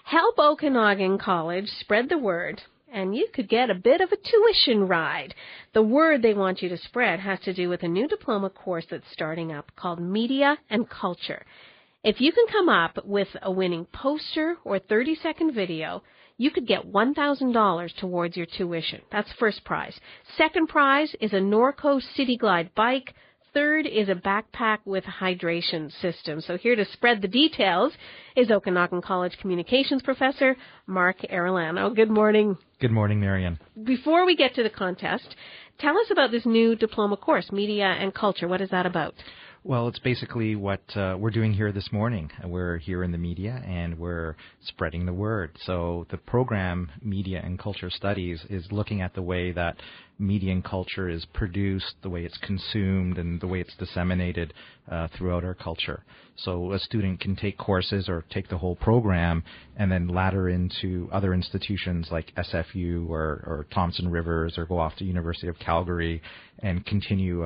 Help Okanagan College spread the word, and you could get a bit of a tuition ride. The word they want you to spread has to do with a new diploma course that's starting up called Media and Culture. If you can come up with a winning poster or 30-second video, you could get $1,000 towards your tuition. That's first prize. Second prize is a Norco City Glide bike. Third is a backpack with a hydration system. So here to spread the details is Okanagan College Communications Professor Mark Arellano. Good morning. Good morning, Marian. Before we get to the contest, tell us about this new diploma course, Media and Culture. What is that about? Well, it's basically what we're doing here this morning. We're here in the media, and we're spreading the word. So the program, Media and Culture Studies, is looking at the way that media and culture is produced, the way it's consumed, and the way it's disseminated throughout our culture. So a student can take courses or take the whole program and then ladder into other institutions like SFU or Thompson Rivers, or go off to University of Calgary and continue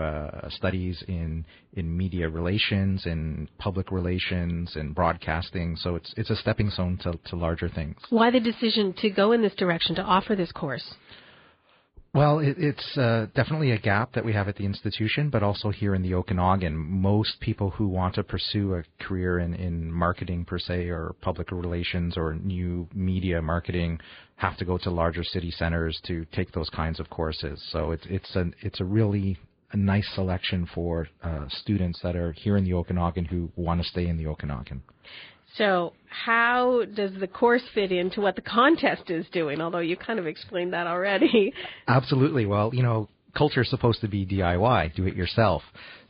studies in media relations and public relations and broadcasting. So it's a stepping stone to larger things. Why the decision to go in this direction, to offer this course? Well, it's definitely a gap that we have at the institution, but also here in the Okanagan. Most people who want to pursue a career in marketing per se, or public relations, or new media marketing, have to go to larger city centers to take those kinds of courses. So it's a really a nice selection for students that are here in the Okanagan who want to stay in the Okanagan. So how does the course fit into what the contest is doing, although you kind of explained that already? Absolutely. Well, culture is supposed to be DIY, do it yourself.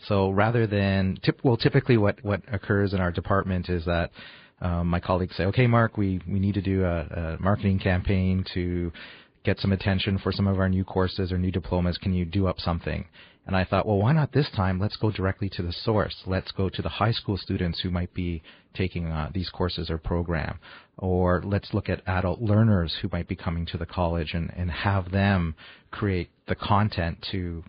So rather than, typically what occurs in our department is that my colleagues say, okay, Mark, we need to do a marketing campaign to get some attention for some of our new courses or new diplomas. Can you do up something? And I thought, well, why not this time? Let's go directly to the source. Let's go to the high school students who might be taking these courses or program. Or let's look at adult learners who might be coming to the college and have them create the content to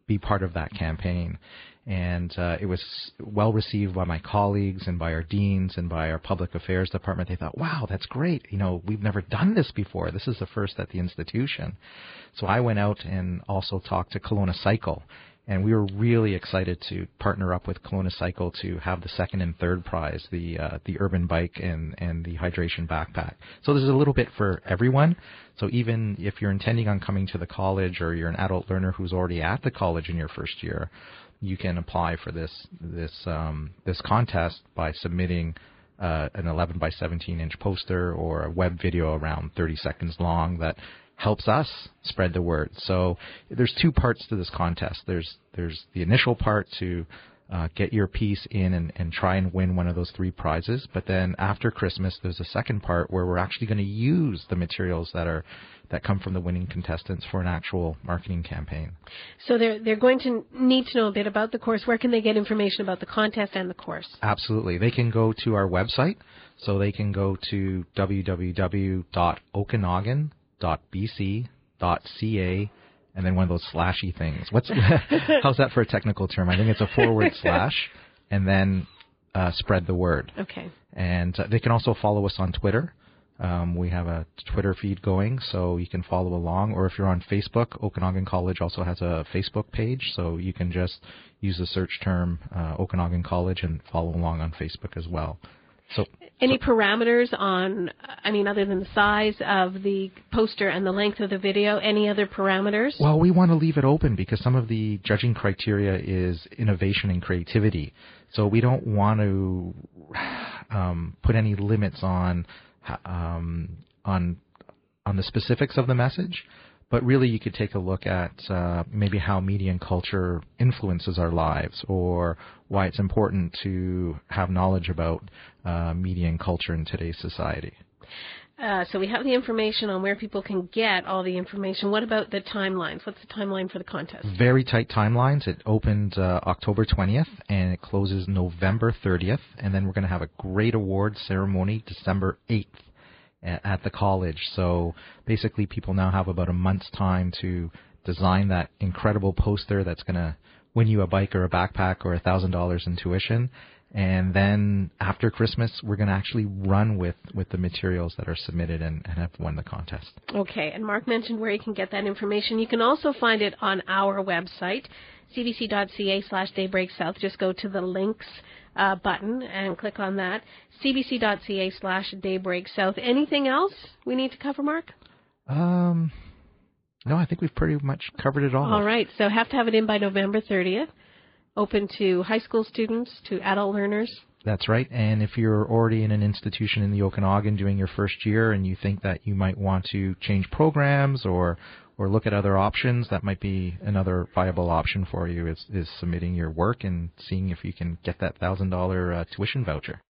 be part of that campaign. And it was well received by my colleagues and by our deans and by our public affairs department. They thought, wow, that's great. We've never done this before. This is the first at the institution. So I went out and also talked to Kelowna Cycle. And we were really excited to partner up with Kelowna Cycle to have the second and third prize, the urban bike and the hydration backpack. So there's a little bit for everyone. So even if you're intending on coming to the college, or you're an adult learner who's already at the college in your first year, you can apply for this contest by submitting an 11 by 17 inch poster or a web video around 30 seconds long that helps us spread the word. So there's two parts to this contest. There's the initial part to get your piece in and try and win one of those three prizes. But then after Christmas, there's a second part where we're actually going to use the materials that come from the winning contestants for an actual marketing campaign. So they're going to need to know a bit about the course. Where can they get information about the contest and the course? Absolutely. They can go to our website. So they can go to www.okanagan.bc.ca, and then one of those slashy things. How's that for a technical term? I think it's a / and then spread the word. Okay. And they can also follow us on Twitter. We have a Twitter feed going, so you can follow along. Or if you're on Facebook, Okanagan College also has a Facebook page, so you can just use the search term Okanagan College and follow along on Facebook as well. Any parameters other than the size of the poster and the length of the video, any other parameters? Well, we want to leave it open because some of the judging criteria is innovation and creativity. So we don't want to put any limits on the specifics of the message. But really, you could take a look at maybe how media and culture influences our lives, or why it's important to have knowledge about media and culture in today's society. So we have the information on where people can get all the information. What about the timelines? What's the timeline for the contest? Very tight timelines. It opened October 20th, and it closes November 30th. And then we're going to have a great awards ceremony December 8th. At the college. So basically people now have about a month's time to design that incredible poster that's going to win you a bike or a backpack or $1,000 in tuition. And then after Christmas, we're going to actually run with the materials that are submitted and have won the contest. Okay, and Mark mentioned where you can get that information. You can also find it on our website, cbc.ca/daybreaksouth. Just go to the links button and click on that, cbc.ca/daybreaksouth. Anything else we need to cover, Mark? No, I think we've pretty much covered it all. All right, so have to have it in by November 30th. Open to high school students, to adult learners. That's right. And if you're already in an institution in the Okanagan doing your first year and you think that you might want to change programs or look at other options, that might be another viable option for you is submitting your work and seeing if you can get that $1,000 tuition voucher.